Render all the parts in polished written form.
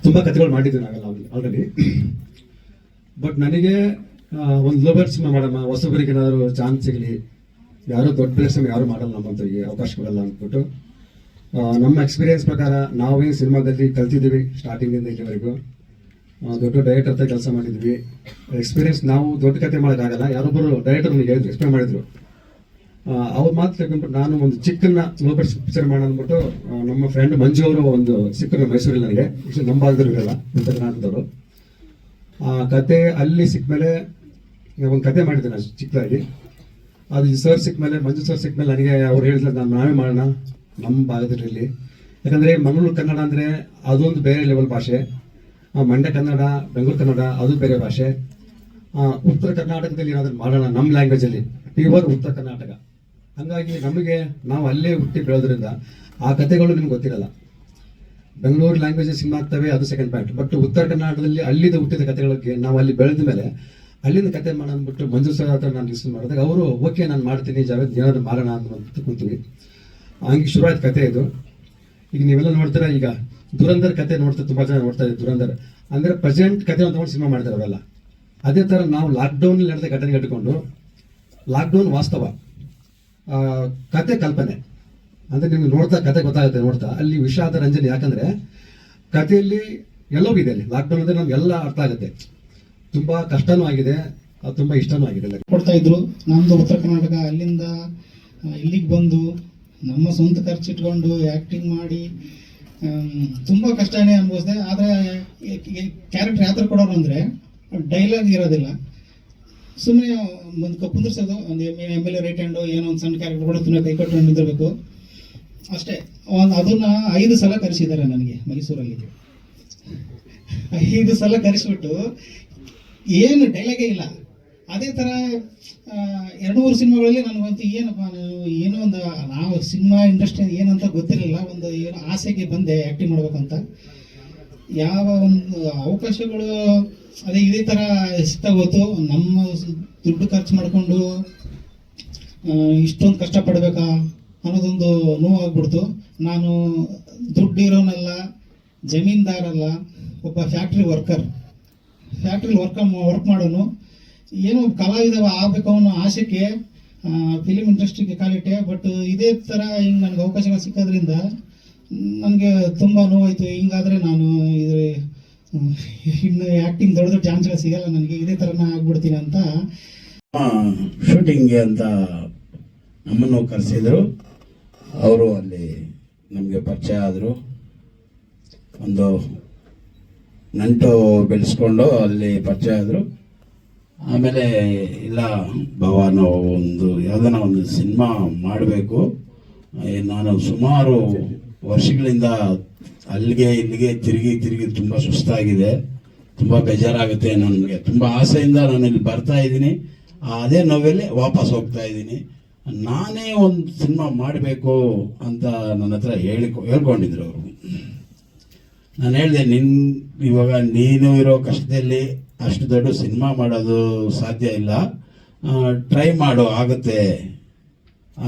ತುಂಬ ಕಥೆಗಳು ಮಾಡಿದ್ವಿ ನಾವೆಲ್ಲ ಆಲ್ರೆಡಿ. ಬಟ್ ನನಗೆ ಒಂದು ಲೋಬರ್ ಸಿನಿಮಾ ಮಾಡಮ್ಮ, ಹೊಸಬರಿಗೆ ಏನಾದರೂ ಚಾನ್ಸ್ ಸಿಗಲಿ, ಯಾರು ದೊಡ್ಡ ಪ್ಲೇಸ್ ಯಾರು ಮಾಡಲ್ಲ ನಮ್ಮಂತರಿಗೆ ಅವಕಾಶ ಕೊಡಲ್ಲ ಅಂದ್ಬಿಟ್ಟು ನಮ್ಮ ಎಕ್ಸ್ಪೀರಿಯನ್ಸ್ ಪ್ರಕಾರ ನಾವೇನು ಸಿನಿಮಾದಲ್ಲಿ ಕಲ್ತಿದ್ದೀವಿ ಸ್ಟಾರ್ಟಿಂಗಿಂದ ಇಲ್ಲಿವರೆಗೂ. ದೊಡ್ಡ ಡೈರೆಕ್ಟರ್ ಹತ್ರ ಕೆಲಸ ಮಾಡಿದ್ವಿ. ಎಕ್ಸ್ಪೀರಿಯನ್ಸ್ ನಾವು ದೊಡ್ಡ ಕತೆ ಮಾಡೋಕ್ಕಾಗಲ್ಲ. ಯಾರೊಬ್ಬರು ಡೈರೆಕ್ಟರ್ ನನಗೆ ಹೇಳಿದ್ರು, ಎಕ್ಸ್ಪ್ಲೇನ್ ಮಾಡಿದ್ರು. ಅವ್ರ ಮಾತು ಕೇಳ್ಕೊಂಡ್ಬಿಟ್ಟು ನಾನು ಒಂದು ಚಿಕ್ಕನ್ನ ಲೋಬರ್ ಪಿಕ್ಚರ್ ಮಾಡೋಣ ಅಂದ್ಬಿಟ್ಟು ನಮ್ಮ ಫ್ರೆಂಡ್ ಮಂಜು ಅವರು ಒಂದು ಸಿಕ್ಕರು ಮೈಸೂರಲ್ಲಿ, ನನಗೆ ನಮ್ಮ ಭಾಗದಲ್ಲಿ ಇರಲ್ಲ ಕರ್ನಾಟಕದವರು. ಆ ಕತೆ ಅಲ್ಲಿ ಸಿಕ್ಕಮೇಲೆ ಒಂದು ಕತೆ ಮಾಡಿದ್ದೆ ನಾನು ಚಿಕ್ಕದಾಗಿ. ಅದು ಸರ್ ಸಿಕ್ಕಮೇಲೆ, ಮಂಜು ಸರ್ ಸಿಕ್ಕಮೇಲೆ ನನಗೆ ಅವ್ರು ಹೇಳಿದ್ರು ನಾವೇ ಮಾಡೋಣ ನಮ್ಮ ಭಾಗದಲ್ಲಿ. ಯಾಕಂದರೆ ಮಂಗಳೂರು ಕನ್ನಡ ಅಂದರೆ ಅದೊಂದು ಬೇರೆ ಲೆವೆಲ್ ಭಾಷೆ, ಮಂಡ್ಯ ಕನ್ನಡ, ಬೆಂಗಳೂರು ಕನ್ನಡ ಅದು ಬೇರೆ ಭಾಷೆ. ಉತ್ತರ ಕರ್ನಾಟಕದಲ್ಲಿ ಏನಾದರೂ ಮಾಡೋಣ ನಮ್ಮ ಲ್ಯಾಂಗ್ವೇಜಲ್ಲಿ, ಪ್ಯೂರ್ ಉತ್ತರ ಕರ್ನಾಟಕ. ಹಾಗಾಗಿ ನಮಗೆ ನಾವು ಅಲ್ಲೇ ಹುಟ್ಟಿ ಬೆಳೆದ್ರಿಂದ ಆ ಕಥೆಗಳು ನಿಮ್ಗೆ ಗೊತ್ತಿರಲ್ಲ. ಬೆಂಗಳೂರು ಲ್ಯಾಂಗ್ವೇಜ್ ಸಿನಿಮಾ ಆಗ್ತವೆ, ಅದು ಸೆಕೆಂಡ್ ಪಾಯಿಂಟ್. ಬಟ್ ಉತ್ತರ ಕರ್ನಾಟಕದಲ್ಲಿ ಅಲ್ಲಿಂದ ಹುಟ್ಟಿದ ಕಥೆಗಳಿಗೆ ನಾವು ಅಲ್ಲಿ ಬೆಳೆದ ಮೇಲೆ ಅಲ್ಲಿಂದ ಕತೆ ಮಾಡೋಣ ಮಂಜು ಸರ್ ಹತ್ರ ನಾನು ಲಿಸ್ಟ್ ಮಾಡಿದಾಗ ಅವರು ಓಕೆ ನಾನು ಮಾಡ್ತೀನಿ ಜಾವೇದ್, ಏನಾದ್ರು ಮಾಡೋಣ ಅಂತ ಕೂತೀವಿ. ಹಂಗೆ ಶುರುವಾಯ್ತು ಕತೆ ಇದು. ಈಗ ನೀವೆಲ್ಲ ನೋಡ್ತೀರಾ, ಈಗ ದುರಂಧರ್ ಕತೆ ನೋಡ್ತಾ ತುಂಬ ಜನ ನೋಡ್ತಾ ಇದ್ದೀವಿ. ದುರಂಧರ್ ಅಂದರೆ ಪ್ರೆಸೆಂಟ್ ಕತೆ ಅಂತ ಸಿನಿಮಾ ಮಾಡ್ತಾರೆ ಅವರೆಲ್ಲ. ಅದೇ ಥರ ನಾವು ಲಾಕ್ಡೌನಲ್ಲಿ ನಡೆದ ಘಟನೆ ಇಟ್ಕೊಂಡು, ಲಾಕ್ಡೌನ್ ವಾಸ್ತವ, ಕತೆ ಕಲ್ಪನೆ ಅಂದರೆ ನಿಮ್ಗೆ ನೋಡ್ತಾ ಕತೆ ಗೊತ್ತಾಗುತ್ತೆ. ನೋಡ್ತಾ ಅಲ್ಲಿ ವಿಷಾದ ರಂಜನೆ, ಯಾಕಂದರೆ ಕಥೆಯಲ್ಲಿ ಎಲ್ಲವೂ ಇದೆ. ಅಲ್ಲಿ ಲಾಕ್ಡೌನ್ ಅಂದರೆ ನಮ್ಗೆಲ್ಲ ಅರ್ಥ ಆಗುತ್ತೆ. ತುಂಬ ಕಷ್ಟನೂ ಆಗಿದೆ, ಅದು ತುಂಬ ಇಷ್ಟನೂ ಆಗಿದೆ. ಕೊಡ್ತಾ ಇದ್ರು ನಮ್ಮದು ಉತ್ತರ ಕರ್ನಾಟಕ, ಅಲ್ಲಿಂದ ಇಲ್ಲಿಗೆ ಬಂದು ನಮ್ಮ ಸ್ವಂತ ಖರ್ಚಿಟ್ಕೊಂಡು ಆ್ಯಕ್ಟಿಂಗ್ ಮಾಡಿ ತುಂಬ ಕಷ್ಟನೇ ಅನುಭವಿಸಿದೆ. ಆದರೆ ಕ್ಯಾರೆಕ್ಟರ್ ಯಾವ ಥರ ಕೊಡೋರು ಅಂದರೆ ಡೈಲಾಗ್ ಇರೋದಿಲ್ಲ, ಸುಮ್ಮನೆ ಒಂದು ಕುಂದಿರ್ಸೋದು, ಒಂದು M L A right hand, ಏನೋ ಒಂದು ಸಣ್ಣ ಕ್ಯಾರೆಕ್ಟರ್ ಕೊಡೋದನ್ನ ಕೈ ಕೊಟ್ಟು ನಿಂದಿರಬೇಕು ಅಷ್ಟೇ. ಅದನ್ನು 5 ಸಲ ಕರೆಸಿದ್ದಾರೆ ನನಗೆ ಮೈಸೂರಲ್ಲಿ. 5 ಸಲ ಕರೆಸಿಬಿಟ್ಟು ಏನು ಡೈಲಾಗೇ ಇಲ್ಲ. ಅದೇ ಥರ 2-3 ಸಿನಿಮಾಗಳಲ್ಲಿ ನನಗಂತೂ ಏನೋ ಒಂದು ನಾವು ಸಿನಿಮಾ ಇಂಡಸ್ಟ್ರಿ ಏನಂತ ಗೊತ್ತಿರಲಿಲ್ಲ. ಒಂದು ಏನೋ ಆಸೆಗೆ ಬಂದೆ ಆ್ಯಕ್ಟಿಂಗ್ ಮಾಡ್ಬೇಕಂತ. ಯಾವ ಒಂದು ಅವಕಾಶಗಳು ಅದೇ ಇದೇ ಥರ ಸಿಗ್ತಾಗೋತು. ನಮ್ಮ ದುಡ್ಡು ಖರ್ಚು ಮಾಡಿಕೊಂಡು ಇಷ್ಟೊಂದು ಕಷ್ಟಪಡಬೇಕಾ ಅನ್ನೋದೊಂದು ನೋವಾಗ್ಬಿಡ್ತು. ನಾನು ದುಡ್ಡಿರೋನಲ್ಲ, ಜಮೀನ್ದಾರಲ್ಲ, ಒಬ್ಬ ಫ್ಯಾಕ್ಟ್ರಿ ವರ್ಕರ್. ಫ್ಯಾಕ್ಟ್ರಿಲಿ ವರ್ಕ್ ಮಾಡೋನು, ಏನೋ ಕಲಾವಿದ ಆಗಬೇಕು ಅನ್ನೋ ಆಸೆಗೆ ಫಿಲಿಮ್ ಇಂಡಸ್ಟ್ರಿಗೆ ಕಾಲಿಟ್ಟೆ. ಬಟ್ ಇದೇ ಥರ ಹಿಂಗೆ ನನಗೆ ಅವಕಾಶಗಳು ಸಿಕ್ಕೋದ್ರಿಂದ ನನಗೆ ತುಂಬ ನೋವಾಯಿತು. ಹಿಂಗಾದರೆ ನಾನು ಇನ್ನು ಆ್ಯಕ್ಟಿಂಗ್ ದೊಡ್ಡ ಚಾನ್ಸ್ಗಳು ಸಿಗಲ್ಲ ನನಗೆ, ಇದೇ ಥರನ ಆಗ್ಬಿಡ್ತೀನಿ ಅಂತ. ಶೂಟಿಂಗ್ಗೆ ಅಂತ ನಮ್ಮನ್ನು ಕರೆಸಿದರು. ಅವರು ಅಲ್ಲಿ ನಮಗೆ ಪರಿಚಯ ಆದರು. ಒಂದು ನಂಟು ಬೆಳೆಸ್ಕೊಂಡು ಅಲ್ಲಿ ಪರಿಚಯ ಆದರು. ಆಮೇಲೆ ಇಲ್ಲ ಬಾವ, ನಾವು ಯಾವುದನ್ನ ಒಂದು ಸಿನಿಮಾ ಮಾಡಬೇಕು. ನಾನು ಸುಮಾರು ವರ್ಷಗಳಿಂದ ಅಲ್ಲಿಗೆ ಇಲ್ಲಿಗೆ ತಿರುಗಿ ತುಂಬ ಸುಸ್ತಾಗಿದೆ, ತುಂಬ ಬೇಜಾರಾಗುತ್ತೆ. ನನಗೆ ತುಂಬ ಆಸೆಯಿಂದ ನಾನು ಇಲ್ಲಿ ಬರ್ತಾ ಇದ್ದೀನಿ. ಅದೇ ನೋವಲ್ಲಿ ವಾಪಸ್ ಹೋಗ್ತಾ ಇದ್ದೀನಿ. ನಾನೇ ಒಂದು ಸಿನಿಮಾ ಮಾಡಬೇಕು ಅಂತ ನನ್ನ ಹತ್ರ ಹೇಳ್ಕೊಂಡಿದ್ರು ಅವರು. ನಾನು ಹೇಳಿದೆ, ಇವಾಗ ನೀನು ಇರೋ ಕಷ್ಟದಲ್ಲಿ ಅಷ್ಟು ದೊಡ್ಡ ಸಿನಿಮಾ ಮಾಡೋದು ಸಾಧ್ಯ ಇಲ್ಲ, ಟ್ರೈ ಮಾಡು, ಆಗುತ್ತೆ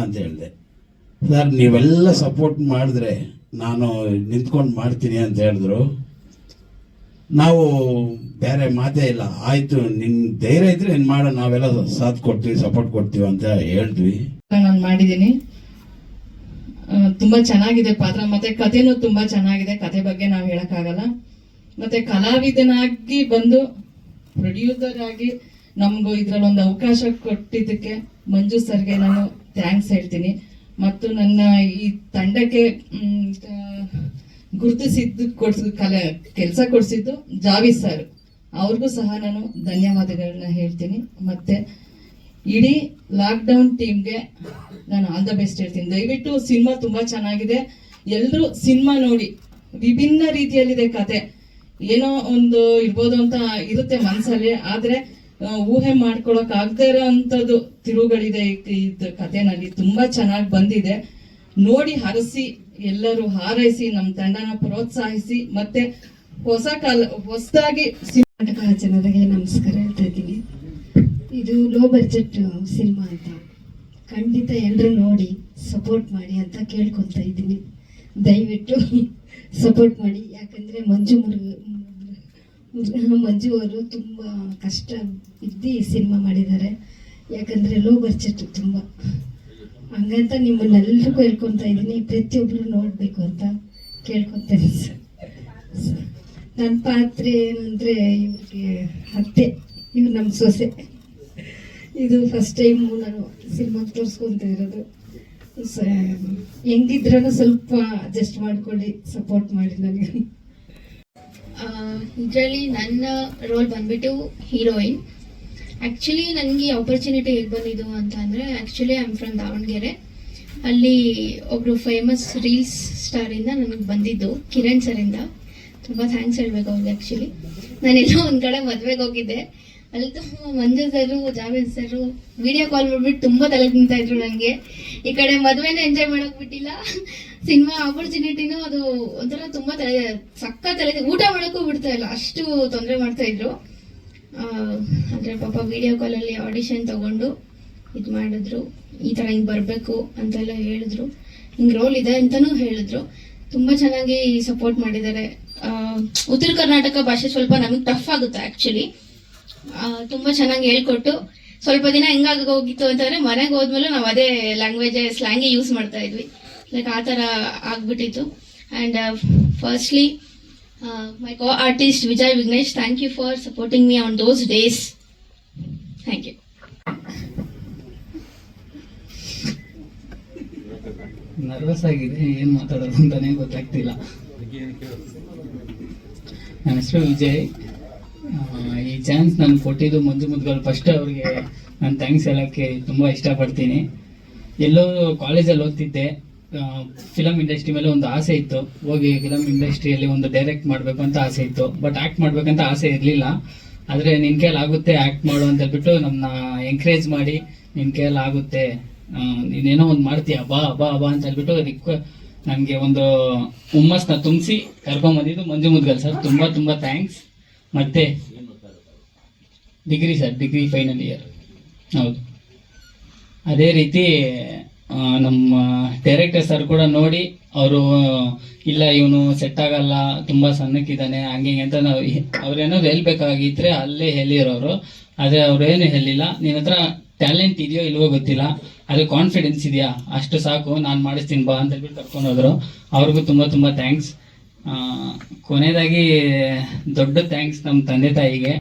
ಅಂತ ಹೇಳಿದೆ. ಸರ್ ನೀವೆಲ್ಲ ಸಪೋರ್ಟ್ ಮಾಡಿದ್ರೆ ನಾನು ನಿಂತ್ಕೊಂಡು ಮಾಡ್ತೀನಿ ಅಂತ ಹೇಳಿದ್ರು. ನಾವು ಬೇರೆ ಮಾತೇ ಇಲ್ಲ, ಆಯಿತು ನಿನ್ನ ಧೈರ್ಯ ಇದ್ರೆ ನೀನು ಮಾಡೋ, ನಾವೆಲ್ಲ ಸಾಥ್ ಕೊಡ್ತೀವಿ, ಸಪೋರ್ಟ್ ಕೊಡ್ತೀವಿ ಅಂತ ಹೇಳಿದ್ವಿ. ನಾನು ಮಾಡಿದ್ದೀನಿ, ತುಂಬಾ ಚೆನ್ನಾಗಿದೆ ಪಾತ್ರ, ಮತ್ತೆ ಕಥೆನೂ ತುಂಬಾ ಚೆನ್ನಾಗಿದೆ. ಕತೆ ಬಗ್ಗೆ ನಾವು ಹೇಳಕ್ಕಾಗಲ್ಲ. ಮತ್ತೆ ಕಲಾವಿದನಾಗಿ ಬಂದು ಪ್ರೊಡ್ಯೂಸರ್ ಆಗಿ ನಮಗೂ ಇದ್ರಲ್ಲೊಂದು ಅವಕಾಶ ಕೊಟ್ಟಿದ್ದಕ್ಕೆ ಮಂಜು ಸರ್ಗೆ ನಾನು ಥ್ಯಾಂಕ್ಸ್ ಹೇಳ್ತೀನಿ. ಮತ್ತು ನನ್ನ ಈ ತಂಡಕ್ಕೆ ಗುರುತಿಸಿದ್ದು ಕೆಲಸ ಕೊಡಿಸಿದ್ದು ಜಾವೀದ್ ಸರ್, ಅವ್ರಿಗೂ ಸಹ ನಾನು ಧನ್ಯವಾದಗಳನ್ನ ಹೇಳ್ತೀನಿ. ಮತ್ತೆ ಇಡೀ ಲಾಕ್ಡೌನ್ ಟೀಮ್ಗೆ ನಾನು ಆಲ್ ದ ಬೆಸ್ಟ್ ಹೇಳ್ತೀನಿ. ದಯವಿಟ್ಟು ಸಿನಿಮಾ ತುಂಬಾ ಚೆನ್ನಾಗಿದೆ, ಎಲ್ಲರೂ ಸಿನಿಮಾ ನೋಡಿ. ವಿಭಿನ್ನ ರೀತಿಯಲ್ಲಿದೆ ಕತೆ, ಏನೋ ಒಂದು ಇರ್ಬೋದು ಅಂತ ಇರುತ್ತೆ ಮನಸ್ಸಲ್ಲಿ, ಆದ್ರೆ ಊಹೆ ಮಾಡ್ಕೊಳಕ್ ಆಗದೆ ಇರೋಂಥದ್ದು ತಿರುವುಗಳಿದೆ ಈ ಕಥೆನಲ್ಲಿ. ತುಂಬಾ ಚೆನ್ನಾಗಿ ಬಂದಿದೆ. ನೋಡಿ ಹರಸಿ, ಎಲ್ಲರೂ ಹಾರೈಸಿ, ನಮ್ಮ ತಂಡನ ಪ್ರೋತ್ಸಾಹಿಸಿ. ಮತ್ತೆ ಹೊಸದಾಗಿ ಕರ್ನಾಟಕ ಜನರಿಗೆ ನಮಸ್ಕಾರ ಹೇಳ್ತಾ ಇದ್ದೀನಿ. ಇದು ಲೋ ಬಡ್ಜೆಟ್ ಸಿನಿಮಾ ಅಂತ, ಖಂಡಿತ ಎಲ್ಲರೂ ನೋಡಿ ಸಪೋರ್ಟ್ ಮಾಡಿ ಅಂತ ಕೇಳ್ಕೊತಾ ಇದ್ದೀನಿ. ದಯವಿಟ್ಟು ಸಪೋರ್ಟ್ ಮಾಡಿ. ಯಾಕಂದರೆ ಮಂಜು ಅವರು ತುಂಬ ಕಷ್ಟ ಇದ್ದು ಸಿನಿಮಾ ಮಾಡಿದ್ದಾರೆ. ಯಾಕಂದರೆ ಲೋ ಬಡ್ಜೆಟ್ ತುಂಬ, ಹಂಗಂತ ನಿಮ್ಮನ್ನೆಲ್ಲರಿಗೂ ಹೇಳ್ಕೊತಾ ಇದ್ದೀನಿ, ಪ್ರತಿಯೊಬ್ಬರು ನೋಡಬೇಕು ಅಂತ ಕೇಳ್ಕೊತೇನೆ ಸರ್. ನನ್ನ ಪಾತ್ರೆ ಏನಂದರೆ ಇವ್ರಿಗೆ ಅತ್ತೆ, ಇವ್ರು ನಮ್ಮ ಸೊಸೆ. ಇದು ಫಸ್ಟ್ ಟೈಮು ನಾನು ಸಿನಿಮಾ ತೋರಿಸ್ಕೊತ ಇರೋದು. ಹೆಂಗಿದ್ರೂ ಸ್ವಲ್ಪ ಅಡ್ಜಸ್ಟ್ ಮಾಡ್ಕೊಳ್ಳಿ, ಸಪೋರ್ಟ್ ಮಾಡಿ ನನಗೆ. ಇದರಲ್ಲಿ ನನ್ನ ರೋಲ್ ಬಂದ್ಬಿಟ್ಟು ಹೀರೋಯಿನ್. ಆ್ಯಕ್ಚುಲಿ ನನಗೆ ಆಪರ್ಚುನಿಟಿ ಹೇಗೆ ಬಂದಿದ್ದು ಅಂತ ಅಂದರೆ, actually I am from Davanagere. ಅಲ್ಲಿ ಒಬ್ಬರು ಫೇಮಸ್ ರೀಲ್ಸ್ ಸ್ಟಾರಿಂದ ನನಗೆ ಬಂದಿದ್ದು, ಕಿರಣ್ ಸರಿಂದ. ತುಂಬ ಥ್ಯಾಂಕ್ಸ್ ಹೇಳಬೇಕು ಅವ್ರಿಗೆ. ಆ್ಯಕ್ಚುಲಿ ನಾನೆಲ್ಲೋ ಒಂದು ಕಡೆ ಮದುವೆಗೆ ಹೋಗಿದ್ದೆ, ಅಲ್ಲಿ ತುಂಬ ಮಂಜು ಸರು, ಜಾವೇದ್ ಸರು ವಿಡಿಯೋ ಕಾಲ್ ಮಾಡಿಬಿಟ್ಟು ತುಂಬ ತಲೆ ತಿಂತಾಯಿದ್ರು ನನಗೆ. ಈ ಕಡೆ ಮದುವೆನ ಎಂಜಾಯ್ ಮಾಡೋಕೆ ಬಿಟ್ಟಿಲ್ಲ, ಸಿನಿಮಾ ಆಪರ್ಚುನಿಟಿನೂ ಅದು ಒಂಥರ ತುಂಬ ತಲೆ ಊಟ ಮಾಡೋಕ್ಕೂ ಬಿಡ್ತಾ ಇಲ್ಲ, ಅಷ್ಟು ತೊಂದರೆ ಮಾಡ್ತಾಯಿದ್ರು. ಅಂದರೆ ಪಾಪ ವಿಡಿಯೋ ಕಾಲಲ್ಲಿ ಆಡಿಷನ್ ತೊಗೊಂಡು ಇದು ಮಾಡಿದ್ರು, ಈ ಥರ ಹಿಂಗೆ ಬರಬೇಕು ಅಂತೆಲ್ಲ ಹೇಳಿದ್ರು, ಹಿಂಗೆ ರೋಲ್ ಇದೆ ಅಂತಲೂ ಹೇಳಿದ್ರು. ತುಂಬ ಚೆನ್ನಾಗಿ ಸಪೋರ್ಟ್ ಮಾಡಿದ್ದಾರೆ. ಉತ್ತರ ಕರ್ನಾಟಕ ಭಾಷೆ ಸ್ವಲ್ಪ ನಮಗೆ ಟಫ್ ಆಗುತ್ತೆ ಆ್ಯಕ್ಚುಲಿ. ತುಂಬ ಚೆನ್ನಾಗಿ ಹೇಳ್ಕೊಟ್ಟು, ಸ್ವಲ್ಪ ದಿನ ಹೆಂಗಾಗಿ ಹೋಗಿತ್ತು ಅಂತಂದರೆ ಮನೆಗೆ ಹೋದ್ಮೇಲೆ ನಾವು ಅದೇ ಲ್ಯಾಂಗ್ವೇಜ್ ಸ್ಲ್ಯಾಂಗೇ ಯೂಸ್ ಮಾಡ್ತಾ ಇದ್ವಿ, ಲೈಕ್ ಆ ಥರ ಆಗ್ಬಿಟ್ಟಿತ್ತು. And firstly my co artist Vijay Vignesh, thank you for supporting me on those days. Thank you. Nervous ಆಗಿದೆ, ಏನು ಮಾತಾಡೋದು ಅಂತಲೇ ಗೊತ್ತಾಗ್ತಿಲ್ಲ. ನನ್ನ ಹೆಸರು ವಿಜಯ್. ಈ ಚಾನ್ಸ್ ನಾನು ಕೊಟ್ಟಿದ್ದು ಮಂಜು ಮುದ್ಗಲ್ ಫಸ್ಟ್ ಅವ್ರಿಗೆ ನಾನು ಥ್ಯಾಂಕ್ಸ್ ಹೇಳೋಕ್ಕೆ ತುಂಬ ಇಷ್ಟಪಡ್ತೀನಿ. ಎಲ್ಲೋ ಕಾಲೇಜಲ್ಲಿ ಓದ್ತಿದ್ದೆ, ಫಿಲಮ್ ಇಂಡಸ್ಟ್ರಿ ಮೇಲೆ ಒಂದು ಆಸೆ ಇತ್ತು, ಹೋಗಿ ಫಿಲಮ್ ಇಂಡಸ್ಟ್ರಿಯಲ್ಲಿ ಒಂದು ಡೈರೆಕ್ಟ್ ಮಾಡಬೇಕು ಅಂತ ಆಸೆ ಇತ್ತು. ಬಟ್ ಆ್ಯಕ್ಟ್ ಮಾಡ್ಬೇಕಂತ ಆಸೆ ಇರಲಿಲ್ಲ. ಆದರೆ ನಿನ್ನ ಕೈಯಲ್ಲಿ ಆಗುತ್ತೆ ಆ್ಯಕ್ಟ್ ಮಾಡು ಅಂತ ಹೇಳ್ಬಿಟ್ಟು ನಮ್ಮನ್ನ ಎಂಕರೇಜ್ ಮಾಡಿ, ನಿನ್ನ ಕೈಯಲ್ಲಿ ಆಗುತ್ತೆ, ನೀನೇನೋ ಒಂದು ಮಾಡ್ತೀಯ, ಬಾ ಬಾ ಬಾ ಅಂತ ಹೇಳ್ಬಿಟ್ಟು ನನಗೆ ಒಂದು ಹುಮ್ಮಸ್ನ ತುಂಬಿಸಿ ಕರ್ಕೊಂಬಂದಿದ್ದು ಮಂಜು ಮುದ್ಗಲ್ ಸರ್. ತುಂಬ ತುಂಬ ಥ್ಯಾಂಕ್ಸ್. ಮತ್ತೆ ಡಿಗ್ರಿ ಫೈನಲ್ ಇಯರ್. ಹೌದು, ಅದೇ ರೀತಿ ನಮ್ಮ ಡೈರೆಕ್ಟರ್ ಸರ್ ಕೂಡ ನೋಡಿ ಅವರು ಇಲ್ಲ ಇವನು ಸೆಟ್ ಆಗಲ್ಲ, ತುಂಬ ಸಣ್ಣಕ್ಕಿದ್ದಾನೆ ಹಂಗೆ ಅಂತ ನಾವು ಅವ್ರೇನಾದ್ರು ಹೇಳ್ಬೇಕಾಗಿದ್ರೆ ಅಲ್ಲೇ ಹೇಳಿರೋರು. ಆದರೆ ಅವ್ರೇನು ಹೇಳಿಲ್ಲ, ನಿನ್ನ ಹತ್ರ ಟ್ಯಾಲೆಂಟ್ ಇದೆಯೋ ಇಲ್ವೋ ಗೊತ್ತಿಲ್ಲ, ಅದು ಕಾನ್ಫಿಡೆನ್ಸ್ ಇದೆಯಾ ಅಷ್ಟು ಸಾಕು, ನಾನು ಮಾಡಿಸ್ತೀನಿ ಬಾ ಅಂತ ಹೇಳ್ಬಿಟ್ಟು ಕರ್ಕೊಂಡು ಹೋದರು. ಅವ್ರಿಗೂ ತುಂಬ ತುಂಬ ಥ್ಯಾಂಕ್ಸ್. ಕೊನೆಯದಾಗಿ ದೊಡ್ಡ ಥ್ಯಾಂಕ್ಸ್ ನಮ್ಮ ತಂದೆ ತಾಯಿಗೆ.